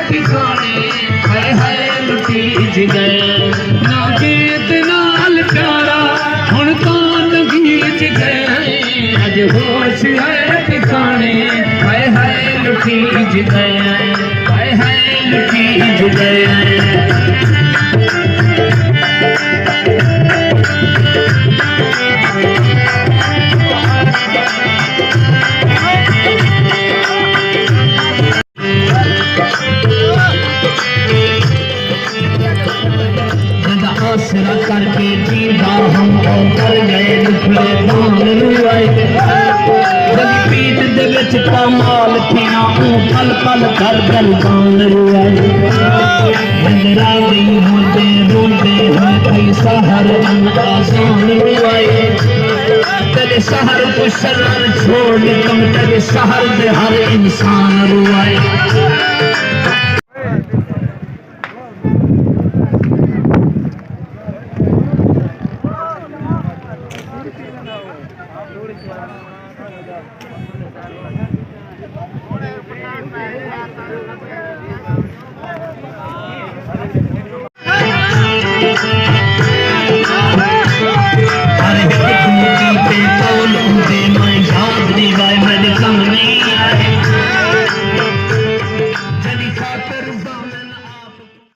ठिकाने हाय हाय लुटीज गए ना गीत नाल प्यारा हुण कान गीत गए अज होश है ठिकाने हाय हाय लुटीज गए हाय हाय लुटीज गए आसरा करके जीवा हम कर गए निकले धान रुआए जदी पीठ दे विच कमाल थिया पल पल कर गलबान रुआए बंदरा गई होंदे रोंदे हैं कई सहर आसान रुआए तेरे शहर को शरण छोड़ कम तेरे शहर दे हर इंसान रुआए Terima kasih.